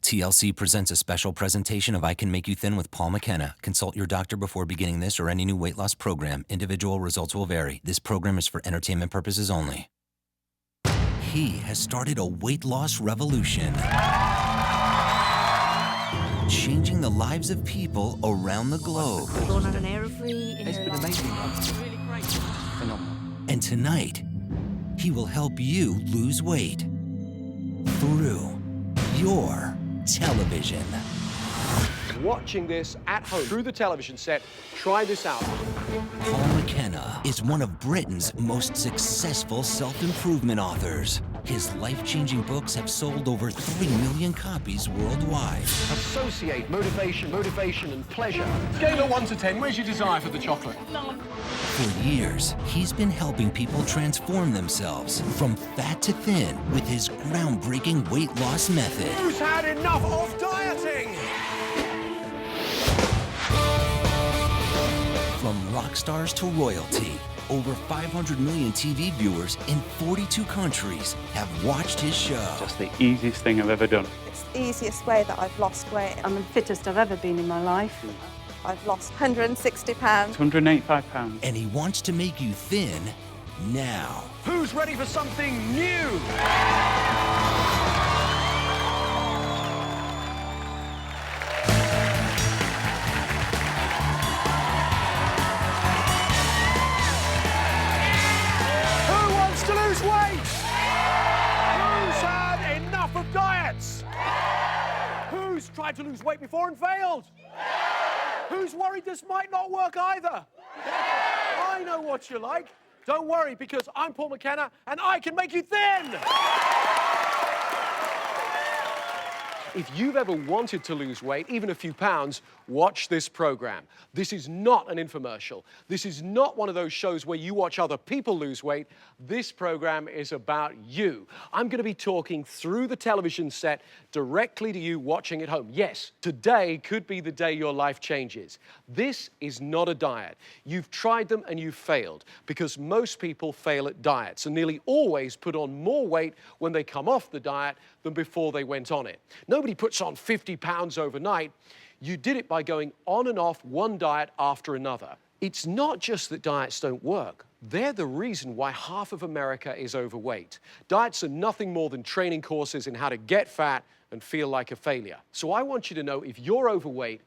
TLC presents a special presentation of I Can Make You Thin with Paul McKenna. Consult your doctor before beginning this or any new weight loss program. Individual results will vary. This program is for entertainment purposes only. He has started a weight loss revolution, changing the lives of people around the globe. Going on an aeroplane. It's been amazing. Really great. Phenomenal. And tonight, he will help you lose weight through your television. Watching this at home through the television set, try this out. Paul McKenna is one of Britain's most successful self-improvement authors. His life-changing books have sold over 3 million copies worldwide. Associate motivation, and pleasure. Scale of 1 to 10, where's your desire for the chocolate? None. For years, he's been helping people transform themselves from fat to thin with his groundbreaking weight loss method. Who's had enough of dieting? From rock stars to royalty, over 500 million TV viewers in 42 countries have watched his show. Just the easiest thing I've ever done. It's the easiest way that I've lost weight. I'm the fittest I've ever been in my life. I've lost 160 pounds. 185 pounds. And he wants to make you thin now. Who's ready for something new? Who wants to lose weight? Who's had enough of diets? Who's tried to lose weight before and failed? Who's worried this might not work either? I know what you're like. Don't worry, because I'm Paul McKenna, and I can make you thin! If you've ever wanted to lose weight, even a few pounds, watch this program. This is not an infomercial. This is not one of those shows where you watch other people lose weight. This program is about you. I'm going to be talking through the television set directly to you watching at home. Yes, today could be the day your life changes. This is not a diet. You've tried them and you've failed, because most people fail at diets and nearly always put on more weight when they come off the diet than before they went on it. Nobody puts on 50 pounds overnight. You did it by going on and off one diet after another. It's not just that diets don't work. They're the reason why half of America is overweight. Diets are nothing more than training courses in how to get fat and feel like a failure. So I want you to know, if you're overweight,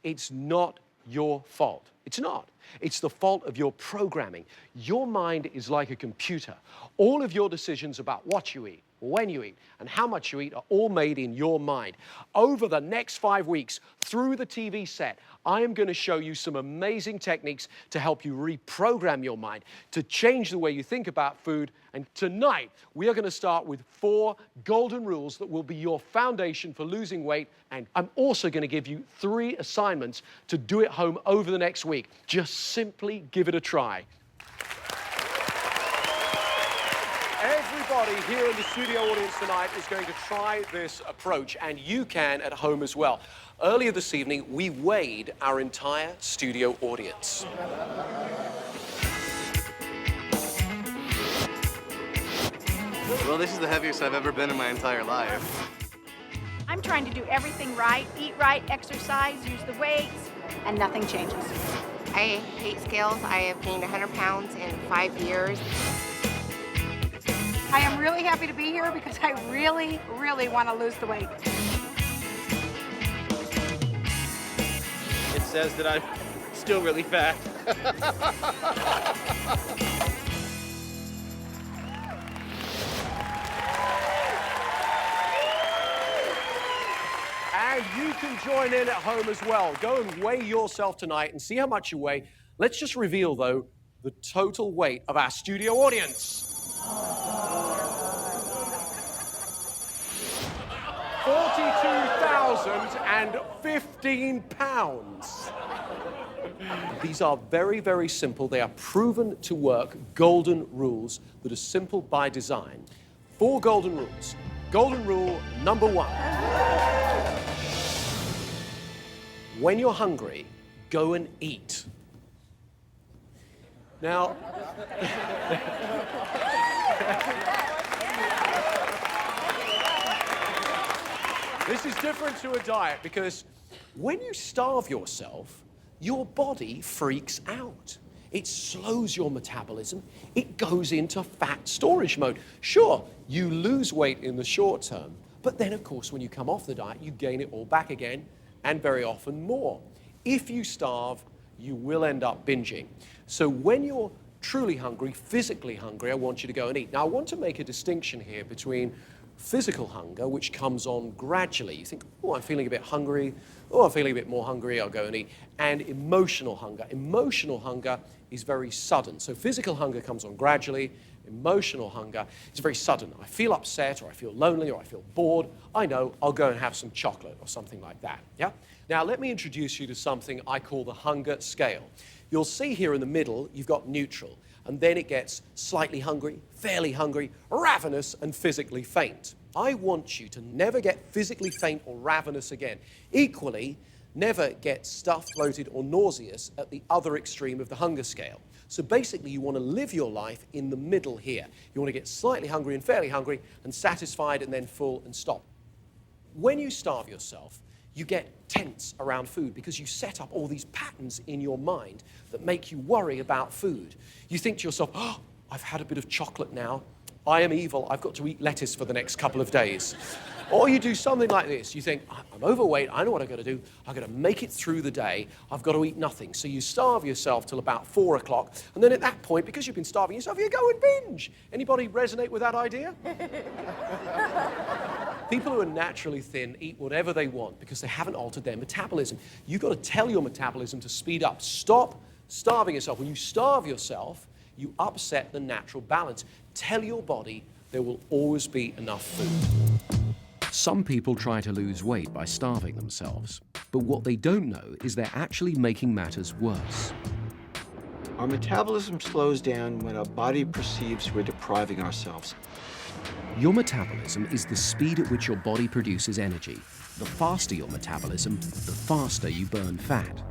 it's not your fault. It's not. It's the fault of your programming. Your mind is like a computer. All of your decisions about what you eat, when you eat, and how much you eat are all made in your mind. Over the next 5 weeks, through the TV set, I am going to show you some amazing techniques to help you reprogram your mind, to change the way you think about food. And tonight, we are going to start with 4 golden rules that will be your foundation for losing weight. And I'm also going to give you 3 assignments to do at home over the next week. Just simply give it a try. Everybody here in the studio audience tonight is going to try this approach, and you can at home as well. Earlier this evening, we weighed our entire studio audience. Well, this is the heaviest I've ever been in my entire life. I'm trying to do everything right, eat right, exercise, use the weights, and nothing changes. I hate scales. I have gained 100 pounds in 5 years. I am really happy to be here because I really, really want to lose the weight. It says that I'm still really fat. And you can join in at home as well. Go and weigh yourself tonight and see how much you weigh. Let's just reveal, though, the total weight of our studio audience. 42,015 pounds. These are very, very simple. They are proven to work golden rules that are simple by design. 4 golden rules. Golden rule number 1. When you're hungry, go and eat. Now, This is different to a diet because when you starve yourself, your body freaks out. It slows your metabolism. It goes into fat storage mode. Sure, you lose weight in the short term, but then, of course, when you come off the diet, you gain it all back again, and very often more. If you starve, you will end up binging. So when you're truly hungry, physically hungry, I want you to go and eat. Now, I want to make a distinction here between physical hunger, which comes on gradually. You think, oh, I'm feeling a bit hungry. Oh, I'm feeling a bit more hungry, I'll go and eat. And emotional hunger. Emotional hunger is very sudden. So physical hunger comes on gradually. Emotional hunger is very sudden. I feel upset, or I feel lonely, or I feel bored. I know, I'll go and have some chocolate or something like that, yeah? Now, let me introduce you to something I call the hunger scale. You'll see here in the middle, you've got neutral, and then it gets slightly hungry, fairly hungry, ravenous, and physically faint. I want you to never get physically faint or ravenous again. Equally, never get stuffed, bloated, or nauseous at the other extreme of the hunger scale. So basically, you want to live your life in the middle here. You want to get slightly hungry and fairly hungry, and satisfied and then full and stop. When you starve yourself, you get tense around food because you set up all these patterns in your mind that make you worry about food. You think to yourself, oh, I've had a bit of chocolate now. I am evil. I've got to eat lettuce for the next couple of days. Or you do something like this. You think, I'm overweight. I know what I've got to do. I've got to make it through the day. I've got to eat nothing. So you starve yourself till about 4 o'clock. And then at that point, because you've been starving yourself, you go and binge. Anybody resonate with that idea? People who are naturally thin eat whatever they want because they haven't altered their metabolism. You've got to tell your metabolism to speed up. Stop starving yourself. When you starve yourself, you upset the natural balance. Tell your body there will always be enough food. Some people try to lose weight by starving themselves, but what they don't know is they're actually making matters worse. Our metabolism slows down when our body perceives we're depriving ourselves. Your metabolism is the speed at which your body produces energy. The faster your metabolism, the faster you burn fat.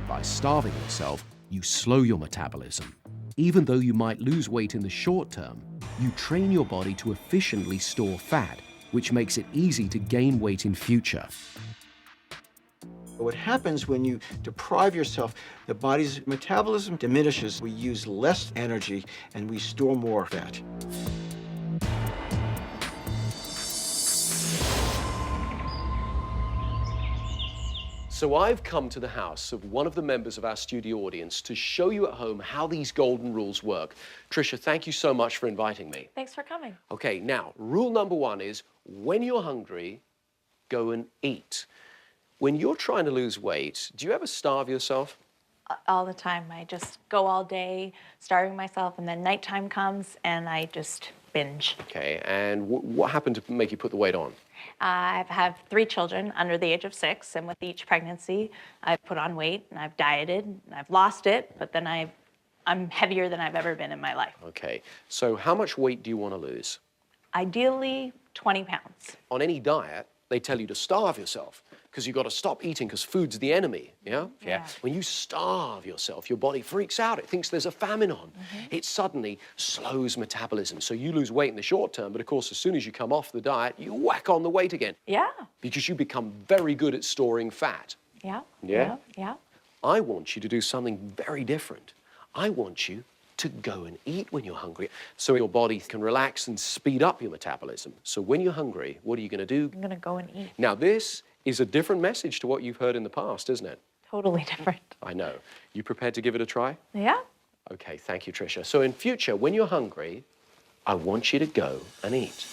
By starving yourself, you slow your metabolism. Even though you might lose weight in the short term, you train your body to efficiently store fat, which makes it easy to gain weight in future. What happens when you deprive yourself, the body's metabolism diminishes. We use less energy and we store more fat. So I've come to the house of one of the members of our studio audience to show you at home how these golden rules work. Tricia, thank you so much for inviting me. Thanks for coming. Okay, now, rule number 1 is when you're hungry, go and eat. When you're trying to lose weight, do you ever starve yourself? All the time. I just go all day starving myself, and then nighttime comes and I just binge. Okay, and what happened to make you put the weight on? I have 3 children under the age of 6, and with each pregnancy, I've put on weight, and I've dieted, and I've lost it, but then I'm heavier than I've ever been in my life. Okay, so how much weight do you want to lose? Ideally, 20 pounds. On any diet, they tell you to starve yourself because you've got to stop eating because food's the enemy, yeah? Yeah. When you starve yourself, your body freaks out. It thinks there's a famine on. Mm-hmm. It suddenly slows metabolism. So you lose weight in the short term, but of course, as soon as you come off the diet, you whack on the weight again. Yeah. Because you become very good at storing fat. Yeah. Yeah? Yeah. I want you to do something very different. I want you to go and eat when you're hungry so your body can relax and speed up your metabolism. So when you're hungry, what are you going to do? I'm going to go and eat. Now, this is a different message to what you've heard in the past, isn't it? Totally different. I know. You prepared to give it a try? Yeah. Okay, thank you, Tricia. So in future, when you're hungry, I want you to go and eat.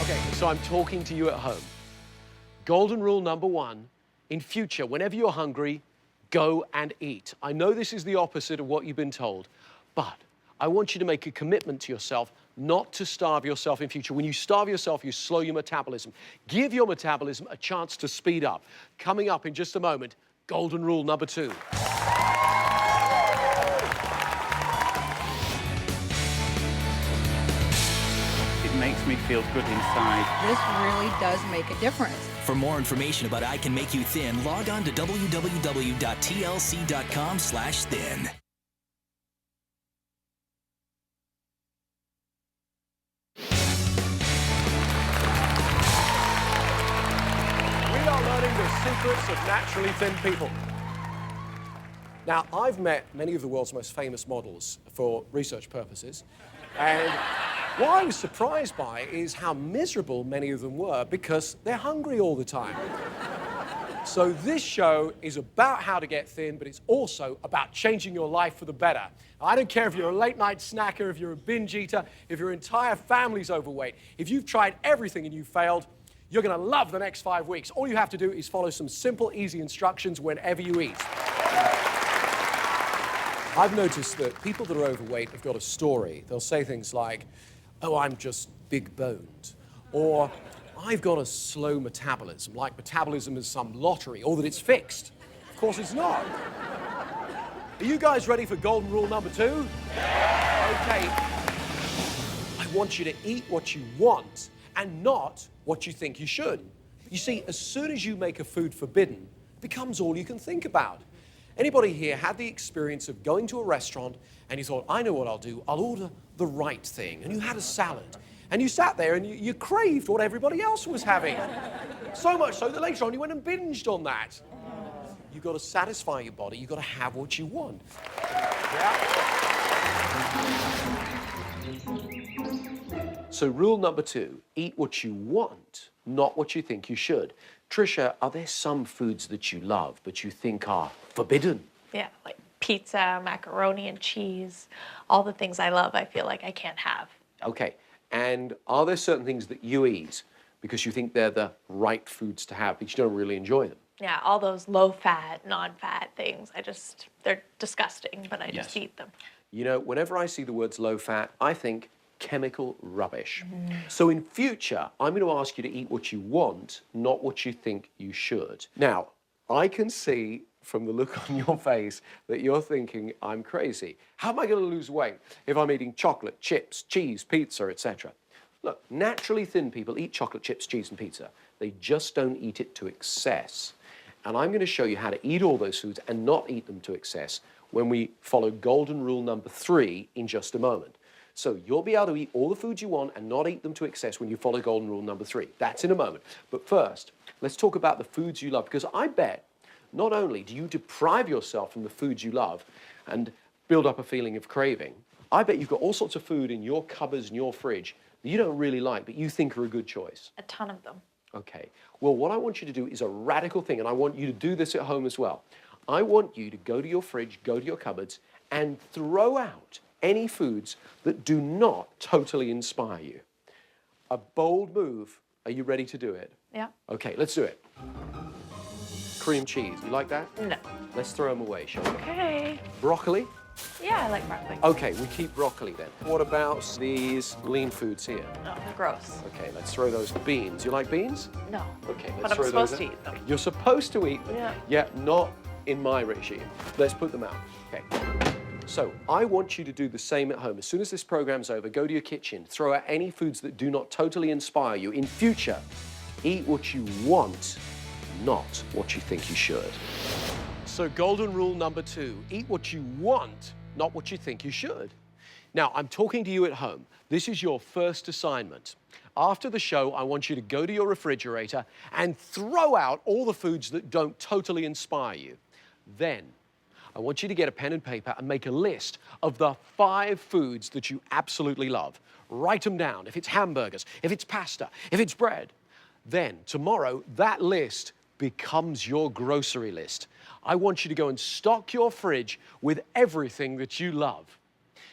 Okay, so I'm talking to you at home. Golden rule number 1, in future, whenever you're hungry, go and eat. I know this is the opposite of what you've been told, but I want you to make a commitment to yourself not to starve yourself in future. When you starve yourself, you slow your metabolism. Give your metabolism a chance to speed up. Coming up in just a moment, golden rule number 2. It makes me feel good inside. This really does make a difference. For more information about I Can Make You Thin, log on to www.tlc.com/thin. are learning the secrets of naturally thin people. Now, I've met many of the world's most famous models for research purposes, and what I was surprised by is how miserable many of them were because they're hungry all the time. So this show is about how to get thin, but it's also about changing your life for the better. I don't care if you're a late-night snacker, if you're a binge eater, if your entire family's overweight. If you've tried everything and you failed, you're going to love the next 5 weeks. All you have to do is follow some simple, easy instructions whenever you eat. I've noticed that people that are overweight have got a story. They'll say things like, oh, I'm just big-boned, or I've got a slow metabolism, like metabolism is some lottery, or that it's fixed. Of course it's not. Are you guys ready for golden rule number 2? Okay. I want you to eat what you want and not what you think you should. You see, as soon as you make a food forbidden, it becomes all you can think about. Anybody here had the experience of going to a restaurant and you thought, I know what I'll do, I'll order the right thing, and you had a salad, and you sat there and you craved what everybody else was having. So much so that later on you went and binged on that. You've got to satisfy your body, you've got to have what you want. Yeah. So rule number 2, eat what you want, not what you think you should. Tricia, are there some foods that you love but you think are forbidden? Yeah, like pizza, macaroni and cheese, all the things I love, I feel like I can't have. Okay, and are there certain things that you eat because you think they're the right foods to have, but you don't really enjoy them? Yeah, all those low-fat, non-fat things, they're disgusting, but I just eat them. You know, whenever I see the words low-fat, I think chemical rubbish. So in future, I'm going to ask you to eat what you want, not what you think you should. Now, I can see from the look on your face that you're thinking, I'm crazy. How am I going to lose weight if I'm eating chocolate, chips, cheese, pizza, etc.? Look, naturally thin people eat chocolate, chips, cheese, and pizza. They just don't eat it to excess. And I'm going to show you how to eat all those foods and not eat them to excess when we follow golden rule number 3 in just a moment. So you'll be able to eat all the foods you want and not eat them to excess when you follow golden rule number 3. That's in a moment. But first, let's talk about the foods you love, because I bet not only do you deprive yourself from the foods you love and build up a feeling of craving, I bet you've got all sorts of food in your cupboards and your fridge that you don't really like, but you think are a good choice. A ton of them. Okay. Well, what I want you to do is a radical thing, and I want you to do this at home as well. I want you to go to your fridge, go to your cupboards, and throw out any foods that do not totally inspire you. A bold move. Are you ready to do it? Yeah. Okay, let's do it. Cream cheese. You like that? No. Let's throw them away, shall we? Okay. Broccoli? Yeah, I like broccoli. Okay, we keep broccoli then. What about these lean foods here? No, gross. Okay, let's throw those beans. You like beans? No. Okay, But let's I'm throw those supposed to out. eat them. You're supposed to eat them. Yeah. Yeah, not in my regime. Let's put them out. Okay. So I want you to do the same at home. As soon as this program's over, go to your kitchen, throw out any foods that do not totally inspire you. In future, eat what you want, not what you think you should. So golden rule number 2, eat what you want, not what you think you should. Now, I'm talking to you at home. This is your first assignment. After the show, I want you to go to your refrigerator and throw out all the foods that don't totally inspire you. Then, I want you to get a pen and paper and make a list of the 5 foods that you absolutely love. Write them down. If it's hamburgers, if it's pasta, if it's bread. Then, tomorrow, that list becomes your grocery list. I want you to go and stock your fridge with everything that you love.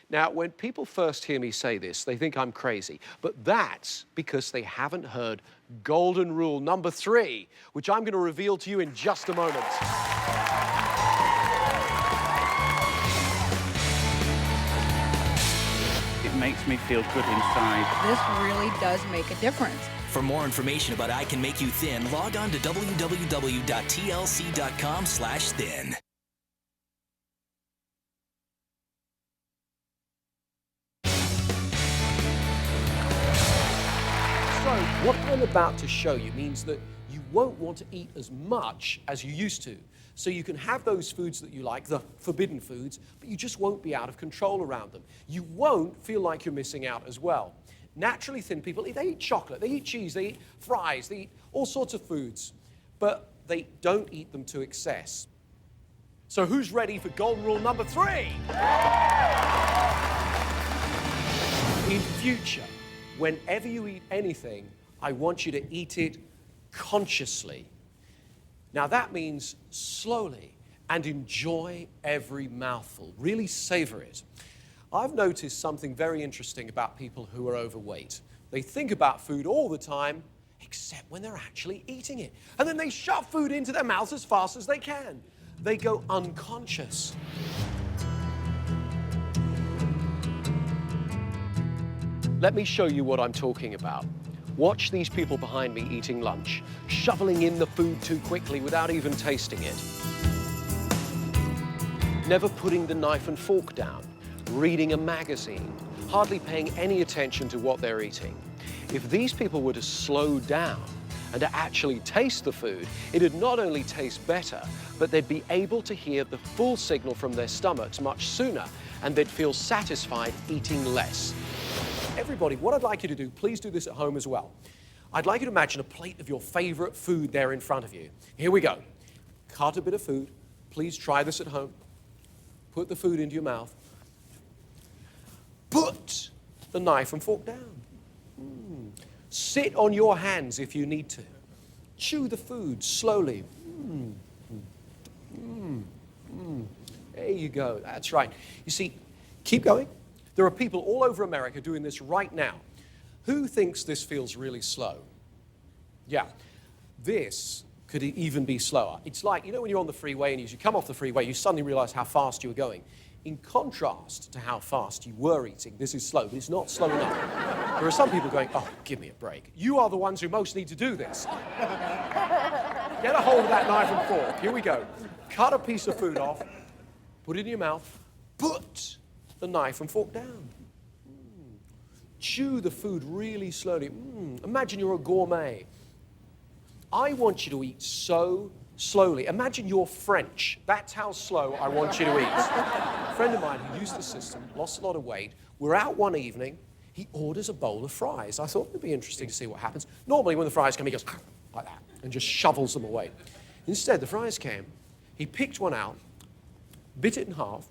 Now, when people first hear me say this, they think I'm crazy, but that's because they haven't heard golden rule number 3, which I'm going to reveal to you in just a moment. It makes me feel good inside. This really does make a difference. For more information about I Can Make You Thin, log on to www.tlc.com/thin. So, what I'm about to show you means that you won't want to eat as much as you used to. So you can have those foods that you like, the forbidden foods, but you just won't be out of control around them. You won't feel like you're missing out as well. Naturally thin people, they eat chocolate, they eat cheese, they eat fries, they eat all sorts of foods. but they don't eat them to excess. So who's ready for golden rule number 3? In future, whenever you eat anything, I want you to eat it consciously. Now that means slowly and enjoy every mouthful. Really savor it. I've noticed something very interesting about people who are overweight. They think about food all the time, except when they're actually eating it. And then they shove food into their mouths as fast as they can. They go unconscious. Let me show you what I'm talking about. Watch these people behind me eating lunch, shoveling in the food too quickly without even tasting it. Never putting the knife and fork down, reading a magazine, hardly paying any attention to what they're eating. If these people were to slow down and to actually taste the food, it'd not only taste better, but they'd be able to hear the full signal from their stomachs much sooner, and they'd feel satisfied eating less. Everybody, what I'd like you to do, please do this at home as well. I'd like you to imagine a plate of your favorite food there in front of you. Here we go. Cut a bit of food. Please try this at home. Put the food into your mouth. Put the knife and fork down. Sit on your hands if you need to. Chew the food slowly. There you go. That's right. You see, keep going. There are people all over America doing this right now. Who thinks this feels really slow? Yeah. This could even be slower. It's like, you know, when you're on the freeway and as you come off the freeway, you suddenly realize how fast you were going. In contrast to how fast you were eating, this is slow, but it's not slow enough. There are some people going, oh, give me a break. You are the ones who most need to do this. Get a hold of that knife and fork. Here we go. Cut a piece of food off, put it in your mouth, put the knife and fork down. Chew the food really slowly. Imagine you're a gourmet. I want you to eat so slowly. Imagine you're French. That's how slow I want you to eat. A friend of mine who used the system, lost a lot of weight. We're out one evening. He orders a bowl of fries. I thought it'd be interesting to see what happens. Normally when the fries come, he goes like that and just shovels them away. Instead, the fries came. He picked one out, bit it in half,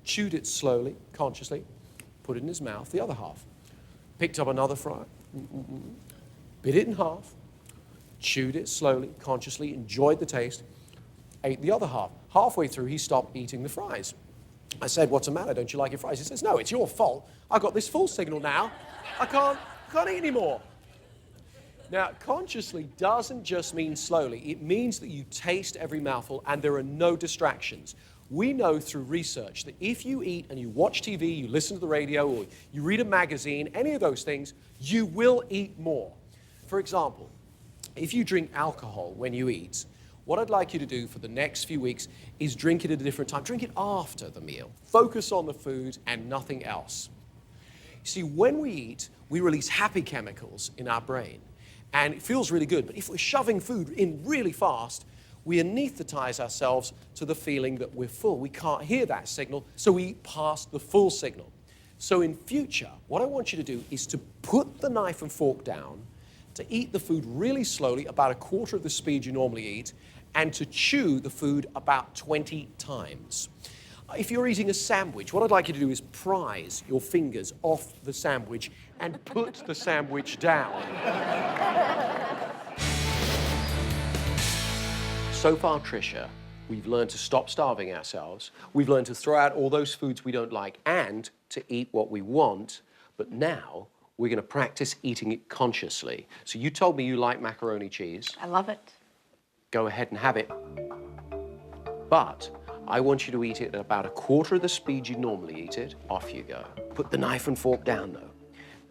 chewed it slowly, consciously, put it in his mouth, the other half. Picked up another fry, bit it in half, chewed it slowly, consciously, enjoyed the taste, ate the other half. Halfway through, he stopped eating the fries. I said, what's the matter? Don't you like your fries? He says, no, it's your fault. I've got this full signal now. I can't eat anymore. Now, consciously doesn't just mean slowly. It means that you taste every mouthful and there are no distractions. We know through research that if you eat and you watch TV, you listen to the radio, or you read a magazine, any of those things, you will eat more. For example, if you drink alcohol when you eat, what I'd like you to do for the next few weeks is drink it at a different time. Drink it after the meal. Focus on the food and nothing else. You see, when we eat, we release happy chemicals in our brain, and it feels really good. But if we're shoving food in really fast, we anesthetize ourselves to the feeling that we're full. We can't hear that signal, so we eat past the full signal. So in future, what I want you to do is to put the knife and fork down, to eat the food really slowly, about a quarter of the speed you normally eat, and to chew the food about 20 times. If you're eating a sandwich, what I'd like you to do is prise your fingers off the sandwich and put the sandwich down. So far, Tricia, we've learned to stop starving ourselves. We've learned to throw out all those foods we don't like and to eat what we want. But now we're going to practice eating it consciously. So you told me you like macaroni cheese. I love it. Go ahead and have it. But I want you to eat it at about a quarter of the speed you normally eat it. Off you go. Put the knife and fork down, though,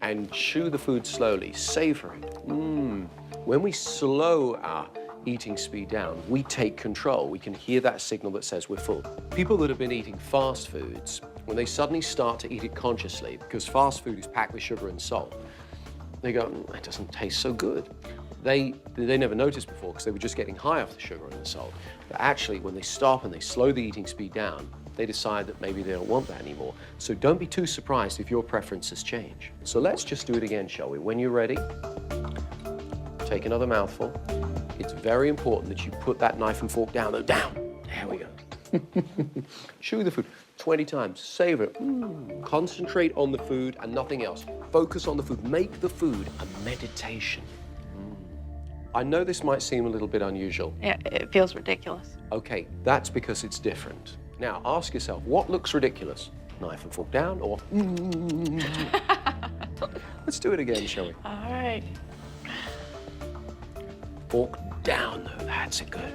and chew the food slowly. Savor it. When we slow our eating speed down, we take control. We can hear that signal that says we're full. People that have been eating fast foods, when they suddenly start to eat it consciously, because fast food is packed with sugar and salt, they go, it doesn't taste so good. They never noticed before because they were just getting high off the sugar and the salt. But actually, when they stop and they slow the eating speed down, they decide that maybe they don't want that anymore. So don't be too surprised if your preferences change. So let's just do it again, shall we? When you're ready, take another mouthful. It's very important that you put that knife and fork down. Down. There we go. Chew the food 20 times. Savor it. Concentrate on the food and nothing else. Focus on the food. Make the food a meditation. I know this might seem a little bit unusual. Yeah, it feels ridiculous. Okay, that's because it's different. Now, ask yourself, what looks ridiculous? Knife and fork down, or Let's do it again, shall we? All right. Fork down, though. That's it, good.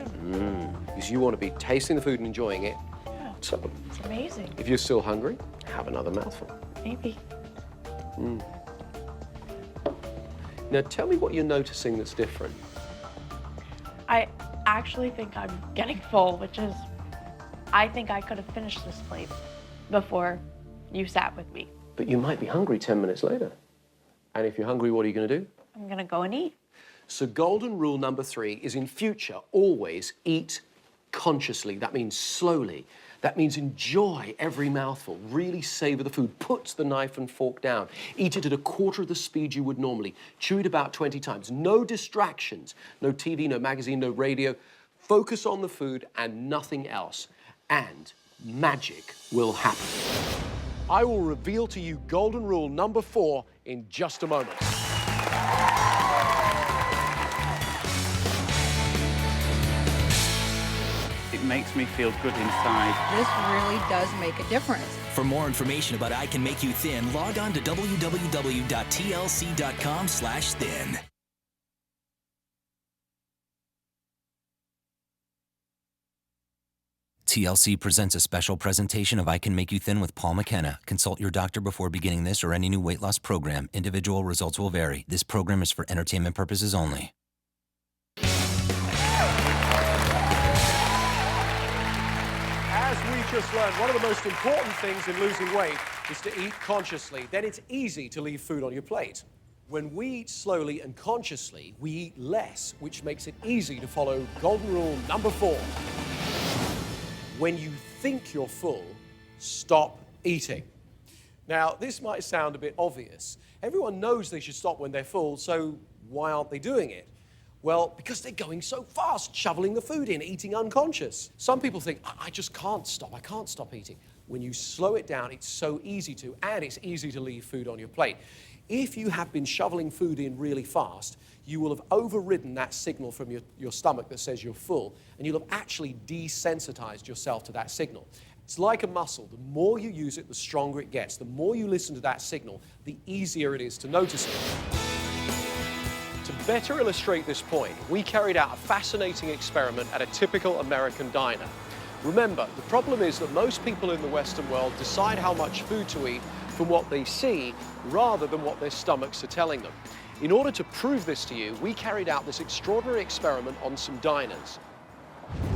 Because you want to be tasting the food and enjoying it. Yeah. So, It's amazing. if you're still hungry, have another mouthful. Maybe. Now, tell me what you're noticing that's different. I actually think I'm getting full, which is, I think I could have finished this plate before you sat with me. But you might be hungry 10 minutes later. And if you're hungry, what are you going to do? I'm gonna go and eat. So golden rule number 3 is in future, always eat consciously. That means slowly. That means enjoy every mouthful. Really savor the food. Put the knife and fork down. Eat it at a quarter of the speed you would normally. Chew it about 20 times. No distractions. No TV, no magazine, no radio. Focus on the food and nothing else. And magic will happen. I will reveal to you golden rule number 4 in just a moment. It makes me feel good inside. This really does make a difference. For more information about I Can Make You Thin, log on to www.tlc.com/thin. TLC presents a special presentation of I Can Make You Thin with Paul McKenna. Consult your doctor before beginning this or any new weight loss program. Individual results will vary. This program is for entertainment purposes only. As we just learned, one of the most important things in losing weight is to eat consciously. Then it's easy to leave food on your plate. When we eat slowly and consciously, we eat less, which makes it easy to follow golden rule number 4. When you think you're full, stop eating. Now, this might sound a bit obvious. Everyone knows they should stop when they're full, so why aren't they doing it? Well, because they're going so fast, shoveling the food in, eating unconscious. Some people think, I just can't stop, I can't stop eating. When you slow it down, it's so easy to, and it's easy to leave food on your plate. If you have been shoveling food in really fast, you will have overridden that signal from your stomach that says you're full, and you'll have actually desensitized yourself to that signal. It's like a muscle. The more you use it, the stronger it gets. The more you listen to that signal, the easier it is to notice it. To better illustrate this point, we carried out a fascinating experiment at a typical American diner. Remember, the problem is that most people in the Western world decide how much food to eat from what they see rather than what their stomachs are telling them. In order to prove this to you, we carried out this extraordinary experiment on some diners.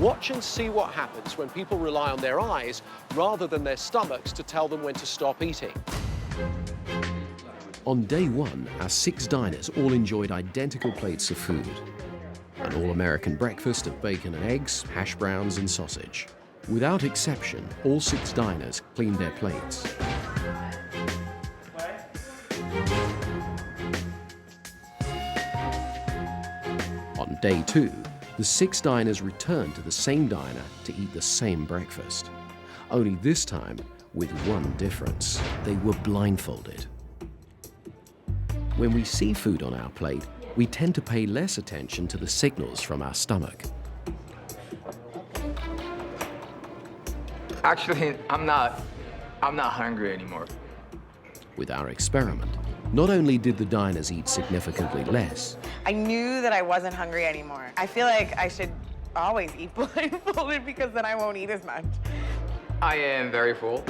Watch and see what happens when people rely on their eyes rather than their stomachs to tell them when to stop eating. On day 1, our 6 diners all enjoyed identical plates of food. An all-American breakfast of bacon and eggs, hash browns and sausage. Without exception, all 6 diners cleaned their plates. On day 2, the 6 diners returned to the same diner to eat the same breakfast. Only this time, with one difference. They were blindfolded. When we see food on our plate, we tend to pay less attention to the signals from our stomach. Actually, I'm not hungry anymore. With our experiment, not only did the diners eat significantly less, I knew that I wasn't hungry anymore. I feel like I should always eat blindfolded because then I won't eat as much. I am very full.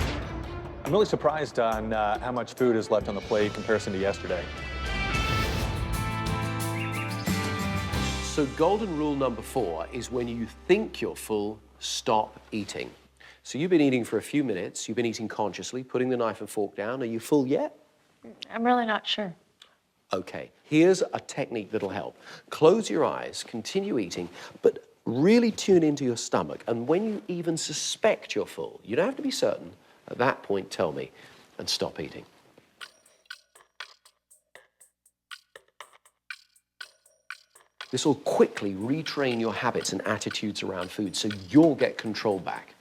I'm really surprised on how much food is left on the plate in comparison to yesterday. So golden rule number 4 is when you think you're full, stop eating. So you've been eating for a few minutes, you've been eating consciously, putting the knife and fork down. Are you full yet? I'm really not sure. Okay, here's a technique that'll help. Close your eyes, continue eating, but really tune into your stomach. And when you even suspect you're full, you don't have to be certain. At that point, tell me, and stop eating. This will quickly retrain your habits and attitudes around food so you'll get control back.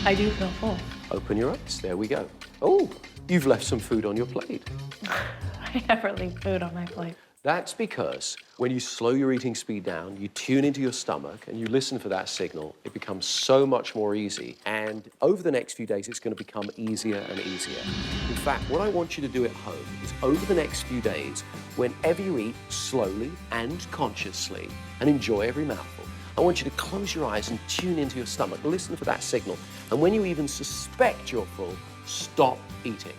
I do feel full. Open your eyes. There we go. Oh, you've left some food on your plate. I never leave food on my plate. That's because when you slow your eating speed down, you tune into your stomach and you listen for that signal, it becomes so much more easy. And over the next few days, it's going to become easier and easier. In fact, what I want you to do at home is over the next few days, whenever you eat, slowly and consciously, and enjoy every mouthful, I want you to close your eyes and tune into your stomach, listen for that signal. And when you even suspect you're full, stop eating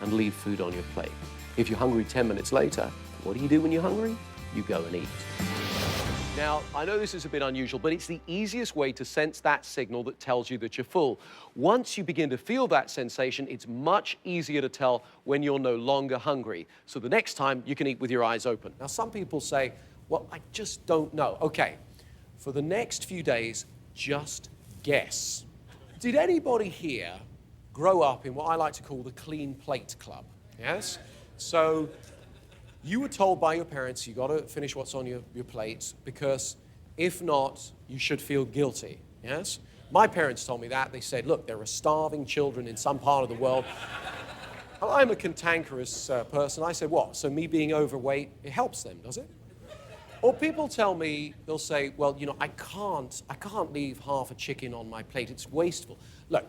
and leave food on your plate. If you're hungry 10 minutes later, what do you do when you're hungry? You go and eat. Now, I know this is a bit unusual, but it's the easiest way to sense that signal that tells you that you're full. Once you begin to feel that sensation, it's much easier to tell when you're no longer hungry. So the next time, you can eat with your eyes open. Now, some people say, well, I just don't know. Okay, for the next few days, just guess. Did anybody here grow up in what I like to call the clean plate club? Yes? So you were told by your parents you got to finish what's on your plate because if not, you should feel guilty. Yes? My parents told me that. They said, look, there are starving children in some part of the world. I'm a cantankerous person. I said, what? So me being overweight, it helps them, does it? Or people tell me, they'll say, well, you know, I can't leave half a chicken on my plate. It's wasteful. Look,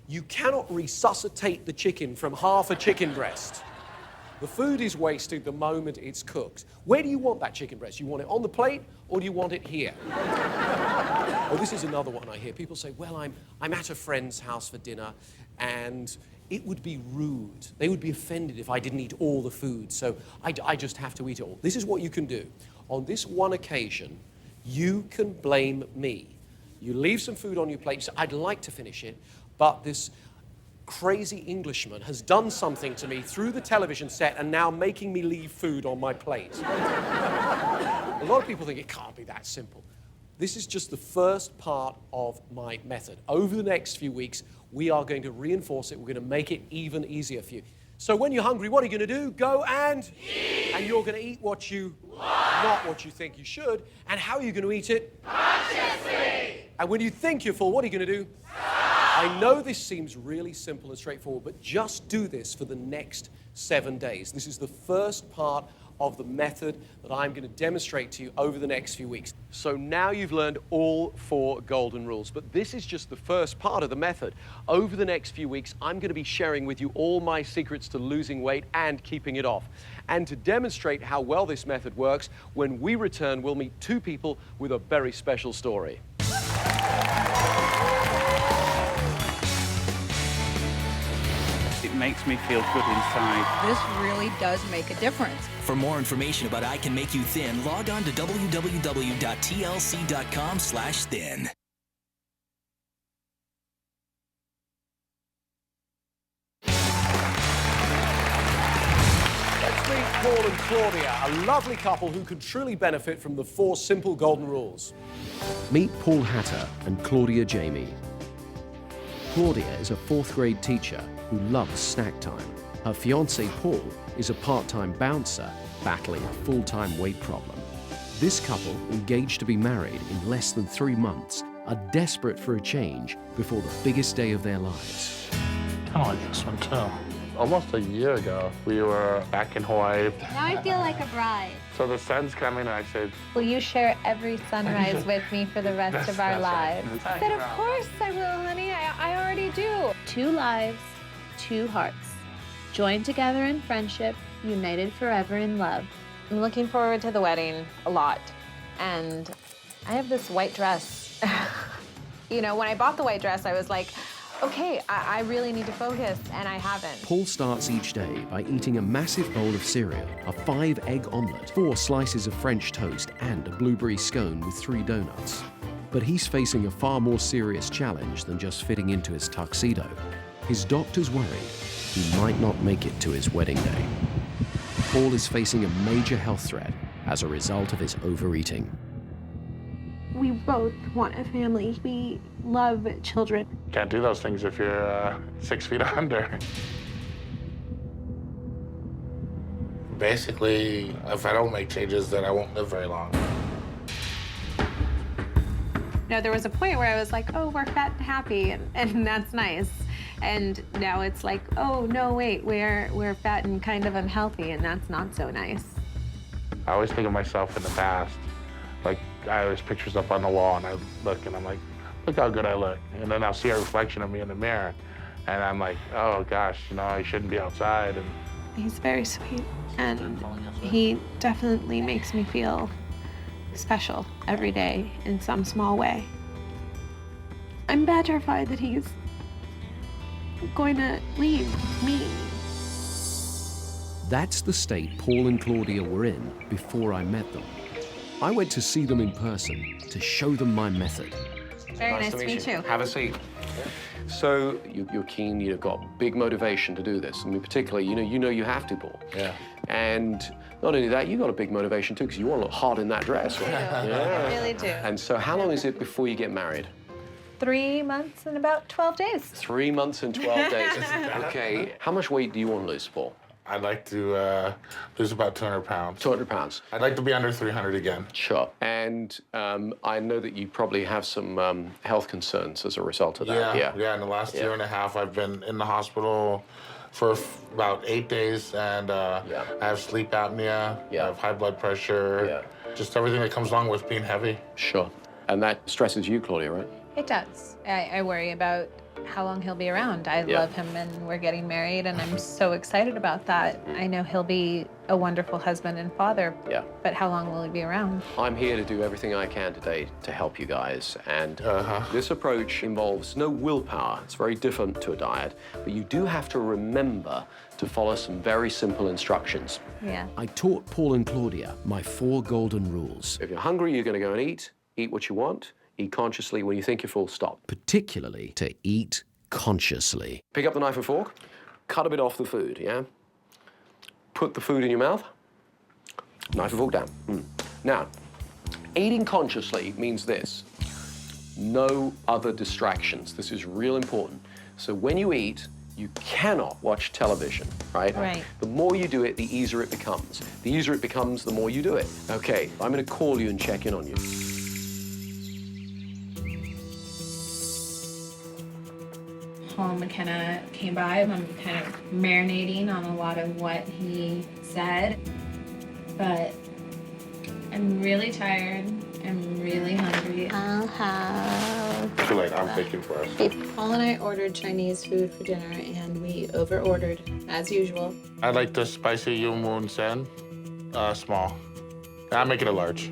you cannot resuscitate the chicken from half a chicken breast. The food is wasted the moment it's cooked. Where do you want that chicken breast? You want it on the plate or do you want it here? Oh, this is another one I hear. People say, well, I'm at a friend's house for dinner and it would be rude. They would be offended if I didn't eat all the food, so I just have to eat it all. This is what you can do. On this one occasion, you can blame me. You leave some food on your plate, you say, I'd like to finish it, but this crazy Englishman has done something to me through the television set and now making me leave food on my plate. A lot of people think it can't be that simple. This is just the first part of my method. Over the next few weeks, we are going to reinforce it. We're going to make it even easier for you. So when you're hungry, what are you going to do? Go and eat. And you're going to eat what you want, not what you think you should. And how are you going to eat it? Consciously. And when you think you're full, what are you going to do? I know this seems really simple and straightforward, but just do this for the next 7 days. This is the first part of the method that I'm going to demonstrate to you over the next few weeks. So now you've learned all 4 golden rules, but this is just the first part of the method. Over the next few weeks, I'm going to be sharing with you all my secrets to losing weight and keeping it off. And to demonstrate how well this method works, when we return, we'll meet 2 people with a very special story. It makes me feel good inside. This really does make a difference. For more information about I Can Make You Thin, log on to www.tlc.com/thin. Let's meet Paul and Claudia, a lovely couple who can truly benefit from the 4 simple golden rules. Meet Paul Hatter and Claudia Jamie. Claudia is a 4th grade teacher who loves snack time. Her fiancé, Paul, is a part-time bouncer battling a full-time weight problem. This couple, engaged to be married in less than 3 months, are desperate for a change before the biggest day of their lives. I like this one too. Almost a year ago, we were back in Hawaii. Now I feel like a bride. So the sun's coming, and I said, Will you share every sunrise with me for the rest of our lives? I said, of course I will, honey. I already do. 2 lives, 2 hearts. Joined together in friendship, united forever in love. I'm looking forward to the wedding a lot. And I have this white dress. You know, when I bought the white dress, I was like, okay, I really need to focus, and I haven't. Paul starts each day by eating a massive bowl of cereal, a 5-egg omelette, 4 slices of French toast, and a blueberry scone with 3 donuts. But he's facing a far more serious challenge than just fitting into his tuxedo. His doctors worry he might not make it to his wedding day. Paul is facing a major health threat as a result of his overeating. We both want a family. We love children. can't do those things if you're 6 feet under. Basically, if I don't make changes, then I won't live very long. You know, there was a point where I was like, oh, we're fat and happy, and that's nice. And now it's like, oh, no, wait, we're fat and kind of unhealthy, and that's not so nice. I always think of myself in the past. Like, I always pictures up on the wall, and I look, and I'm like, look how good I look. And then I'll see a reflection of me in the mirror, and I'm like, oh, gosh, you know, I shouldn't be outside. And He's very sweet, and he definitely makes me feel special every day in some small way. I'm petrified that he's going to leave me. That's the state Paul and Claudia were in before I met them. I went to see them in person to show them my method. Very nice to meet you. Have a seat. So you're keen, you've got big motivation to do this. I mean, particularly, you know you have to, Paul. Yeah. And not only that, you've got a big motivation too, because you want to look hot in that dress, right? I really do. And so how long is it before you get married? 3 months and about 12 days. 3 months and 12 days. Okay. How much weight do you want to lose, Paul? I'd like to lose about 200 pounds. 200 pounds. I'd like to be under 300 again. Sure. And I know that you probably have some health concerns as a result of that. Yeah. In the last year and a half, I've been in the hospital for about 8 days, and I have sleep apnea. I have high blood pressure. Just everything that comes along with being heavy. Sure. And that stresses you, Claudia, right? It does. I worry about how long he'll be around. I love him, and we're getting married, and I'm so excited about that. I know he'll be a wonderful husband and father, but how long will he be around? I'm here to do everything I can today to help you guys, and this approach involves no willpower. It's very different to a diet, but you do have to remember to follow some very simple instructions. Yeah. I taught Paul and Claudia my 4 golden rules. If you're hungry, you're going to go and eat what you want. Eat consciously. When you think you're full, stop. Particularly to eat consciously. Pick up the knife and fork, cut a bit off the food, yeah? Put the food in your mouth, knife and fork down. Now, eating consciously means this: no other distractions. This is real important. So when you eat, you cannot watch television, right? Right. The more you do it, the easier it becomes. The easier it becomes, the more you do it. Okay, I'm gonna call you and check in on you. Paul McKenna came by. I'm kind of marinating on a lot of what he said, but I'm really tired. I'm really hungry. I'll have... I feel like I'm thinking for us. Paul and I ordered Chinese food for dinner, and we over-ordered, as usual. I'd like the spicy Yu Moon Sen, small. I'll make it a large.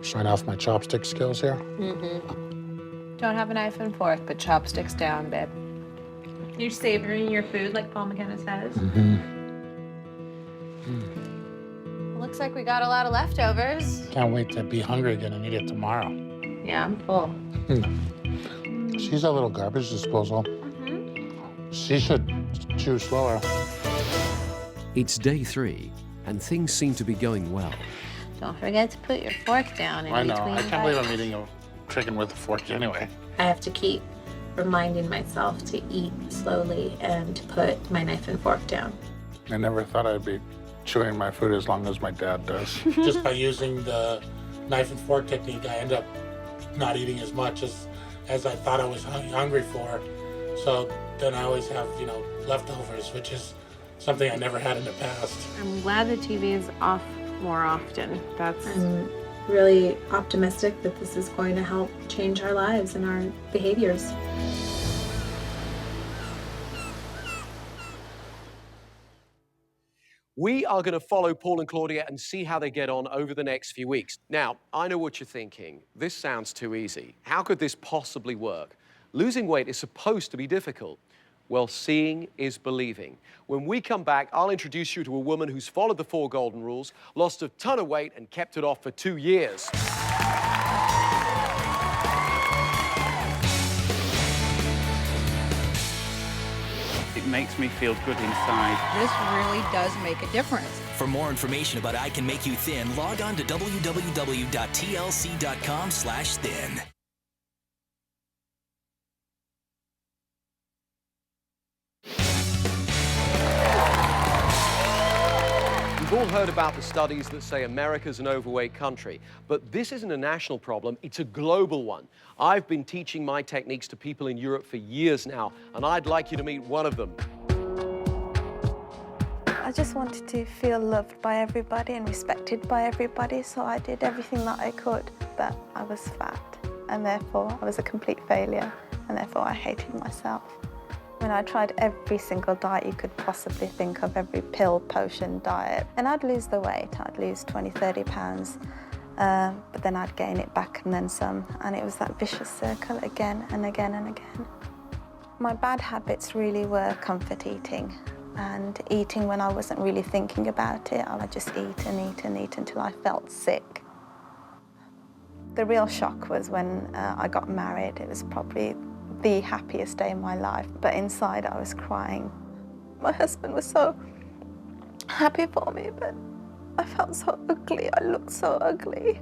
Showing off my chopstick skills here. Don't have a knife and fork, but chopsticks down, babe. You're savoring your food, like Paul McKenna says. Looks like we got a lot of leftovers. Can't wait to be hungry again and eat it tomorrow. Yeah, I'm full. She's a little garbage disposal. She should chew slower. It's day 3, and things seem to be going well. Don't forget to put your fork down in I know. between I can't believe I'm bites. eating a chicken with a fork anyway. I have to keep reminding myself to eat slowly and to put my knife and fork down. I never thought I'd be chewing my food as long as my dad does. Just by using the knife and fork technique, I end up not eating as much as I thought I was hungry for. So then I always have, leftovers, which is something I never had in the past. I'm glad the TV is off more often. I'm really optimistic that this is going to help change our lives and our behaviors. We are going to follow Paul and Claudia and see how they get on over the next few weeks. Now, I know what you're thinking. This sounds too easy. How could this possibly work? Losing weight is supposed to be difficult. Well, seeing is believing. When we come back, I'll introduce you to a woman who's followed the 4 golden rules, lost a ton of weight, and kept it off for 2 years. It makes me feel good inside. This really does make a difference. For more information about I Can Make You Thin, log on to www.tlc.com/thin. all heard about the studies that say America's an overweight country, but this isn't a national problem, it's a global one. I've been teaching my techniques to people in Europe for years now, and I'd like you to meet one of them. I just wanted to feel loved by everybody and respected by everybody, so I did everything that I could, but I was fat, and therefore I was a complete failure, and therefore I hated myself. When I tried every single diet you could possibly think of, every pill, potion, diet, and I'd lose the weight. I'd lose 20, 30 pounds, but then I'd gain it back and then some, and it was that vicious circle again and again and again. My bad habits really were comfort eating, and eating when I wasn't really thinking about it. I would just eat and eat and eat until I felt sick. The real shock was when I got married. It was probably the happiest day in my life, but inside I was crying. My husband was so happy for me, but I felt so ugly. I looked so ugly.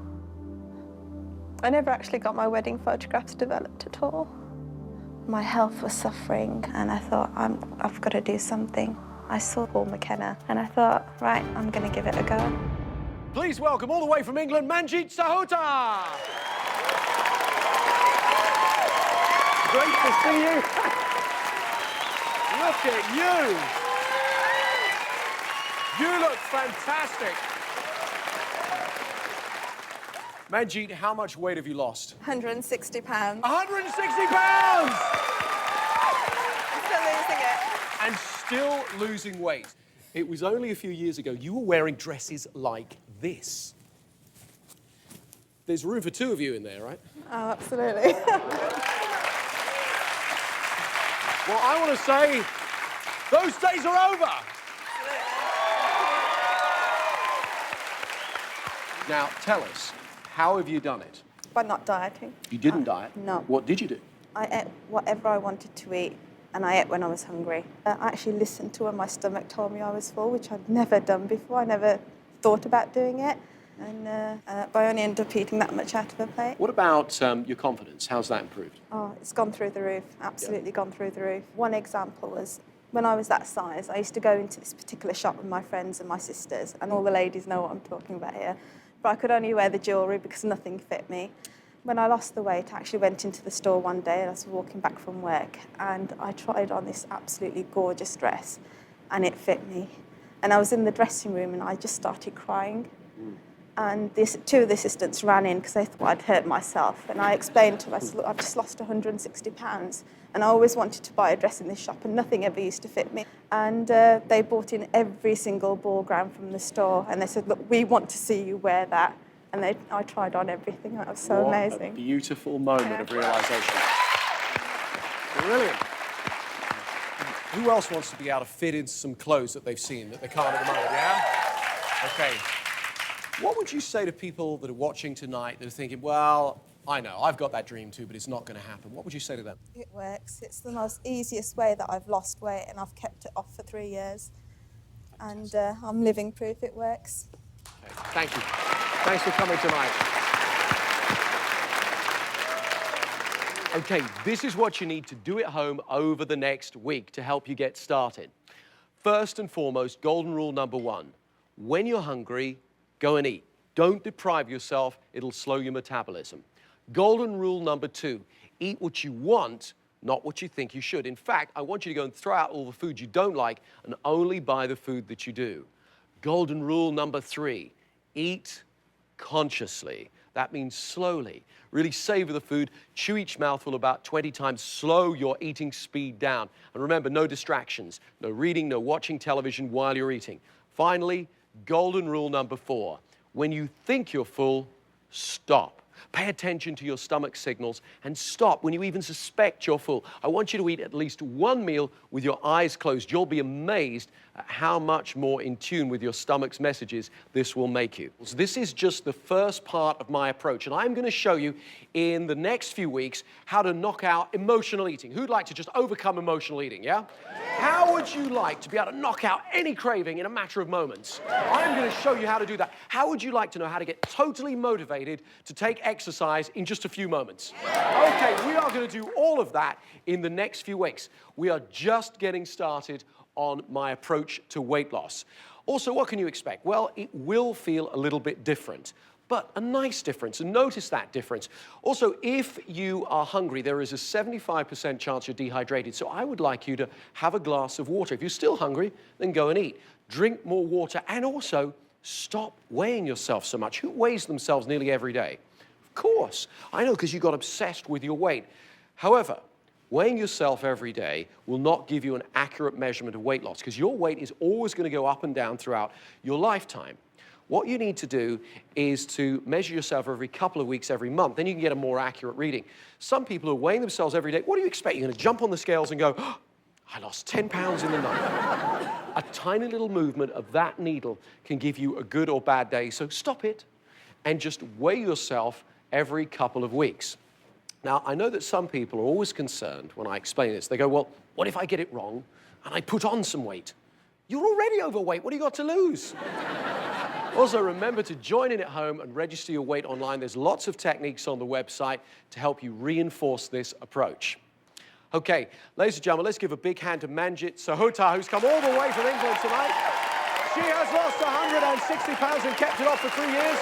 I never actually got my wedding photographs developed at all. My health was suffering, and I thought, I've got to do something. I saw Paul McKenna, and I thought, right, I'm going to give it a go. Please welcome all the way from England, Manjeet Sahota. Great to see you. Look at you. You look fantastic. Manjeet, how much weight have you lost? 160 pounds. 160 pounds! I'm still losing it. And still losing weight. It was only a few years ago you were wearing dresses like this. There's room for two of you in there, right? Oh, absolutely. Well, I want to say, those days are over. Now, tell us, how have you done it? By not dieting. You didn't diet? No. What did you do? I ate whatever I wanted to eat, and I ate when I was hungry. I actually listened to when my stomach told me I was full, which I'd never done before. I never thought about doing it. And but I only ended up eating that much out of a plate. What about your confidence? How's that improved? Oh, it's gone through the roof, absolutely gone through the roof. One example was when I was that size, I used to go into this particular shop with my friends and my sisters, and all the ladies know what I'm talking about here, but I could only wear the jewellery because nothing fit me. When I lost the weight, I actually went into the store one day and I was walking back from work, and I tried on this absolutely gorgeous dress, and it fit me. And I was in the dressing room and I just started crying. And two of the assistants ran in because they thought I'd hurt myself. And I explained to them, I said, look, I've just lost 160 pounds. And I always wanted to buy a dress in this shop and nothing ever used to fit me. And they bought in every single ball gown from the store. And they said, look, we want to see you wear that. And I tried on everything. That was so amazing. What a beautiful moment of realisation. Brilliant. Who else wants to be able to fit into some clothes that they've seen that they can't at the moment, yeah? Okay. What would you say to people that are watching tonight that are thinking, well, I know, I've got that dream too, but it's not going to happen? What would you say to them? It works. It's the most easiest way that I've lost weight, and I've kept it off for 3 years. And I'm living proof it works. Okay. Thank you. Thanks for coming tonight. Okay, this is what you need to do at home over the next week to help you get started. First and foremost, golden rule number 1. When you're hungry, go and eat. Don't deprive yourself, it'll slow your metabolism. Golden rule number 2, eat what you want, not what you think you should. In fact, I want you to go and throw out all the food you don't like and only buy the food that you do. Golden rule number 3, eat consciously. That means slowly. Really savor the food, chew each mouthful about 20 times, slow your eating speed down. And remember, no distractions, no reading, no watching television while you're eating. Finally, golden rule number 4, when you think you're full, stop. Pay attention to your stomach signals and stop when you even suspect you're full. I want you to eat at least one meal with your eyes closed. You'll be amazed at how much more in tune with your stomach's messages this will make you. So this is just the first part of my approach, and I'm going to show you in the next few weeks how to knock out emotional eating. Who'd like to just overcome emotional eating, yeah? How would you like to be able to knock out any craving in a matter of moments? I'm going to show you how to do that. How would you like to know how to get totally motivated to take exercise in just a few moments? Okay, we are going to do all of that in the next few weeks. We are just getting started on my approach to weight loss. Also, what can you expect? Well, it will feel a little bit different, but a nice difference, and notice that difference. Also, if you are hungry, there is a 75% chance you're dehydrated, so I would like you to have a glass of water. If you're still hungry, then go and eat. Drink more water, and also stop weighing yourself so much. Who weighs themselves nearly every day? Of course. I know, because you got obsessed with your weight. However, weighing yourself every day will not give you an accurate measurement of weight loss, because your weight is always going to go up and down throughout your lifetime. What you need to do is to measure yourself every couple of weeks, every month. Then you can get a more accurate reading. Some people are weighing themselves every day. What do you expect? You're going to jump on the scales and go, oh, I lost 10 pounds in the night. A tiny little movement of that needle can give you a good or bad day. So stop it and just weigh yourself every couple of weeks. Now, I know that some people are always concerned when I explain this. They go, well, what if I get it wrong and I put on some weight? You're already overweight. What do you got to lose? Also, remember to join in at home and register your weight online. There's lots of techniques on the website to help you reinforce this approach. Okay, ladies and gentlemen, let's give a big hand to Manjit Sahota, who's come all the way from England tonight. She has lost 160 pounds and kept it off for 3 years.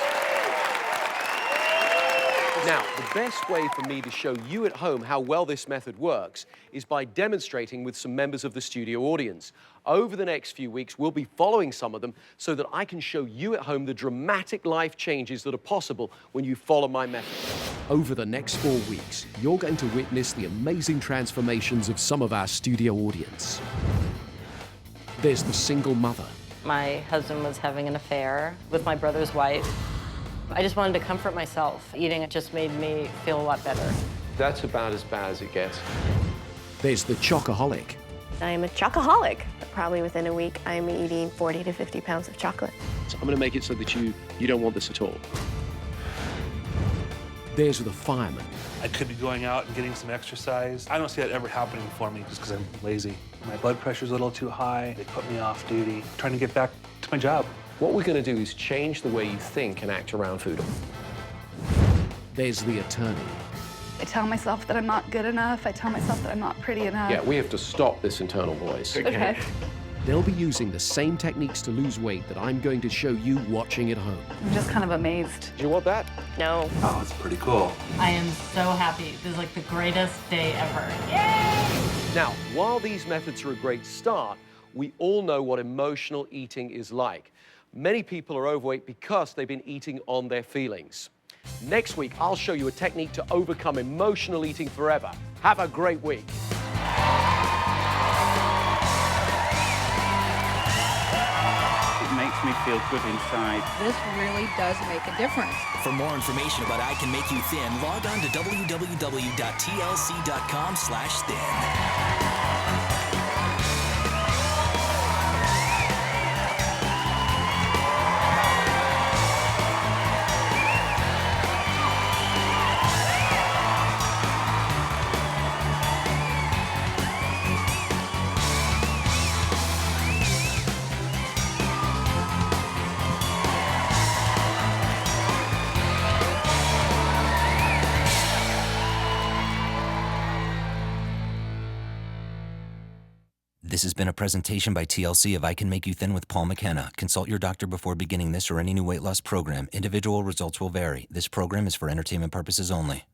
Now, the best way for me to show you at home how well this method works is by demonstrating with some members of the studio audience. Over the next few weeks, we'll be following some of them so that I can show you at home the dramatic life changes that are possible when you follow my method. Over the next 4 weeks, you're going to witness the amazing transformations of some of our studio audience. There's the single mother. My husband was having an affair with my brother's wife. I just wanted to comfort myself. Eating it just made me feel a lot better. That's about as bad as it gets. There's the chocoholic. I am a chocoholic. Probably within a week, I'm eating 40 to 50 pounds of chocolate. So I'm going to make it so that you don't want this at all. There's the fireman. I could be going out and getting some exercise. I don't see that ever happening for me just because I'm lazy. My blood pressure's a little too high. They put me off duty. I'm trying to get back to my job. What we're going to do is change the way you think and act around food. There's the attorney. I tell myself that I'm not good enough. I tell myself that I'm not pretty enough. Yeah, we have to stop this internal voice. Okay. They'll be using the same techniques to lose weight that I'm going to show you watching at home. I'm just kind of amazed. Do you want that? No. Oh, it's pretty cool. I am so happy. This is like the greatest day ever. Yay! Now, while these methods are a great start, we all know what emotional eating is like. Many people are overweight because they've been eating on their feelings. Next week, I'll show you a technique to overcome emotional eating forever. Have a great week. It makes me feel good inside. This really does make a difference. For more information about I Can Make You Thin, log on to www.tlc.com/thin. This has been a presentation by TLC of I Can Make You Thin with Paul McKenna. Consult your doctor before beginning this or any new weight loss program. Individual results will vary. This program is for entertainment purposes only.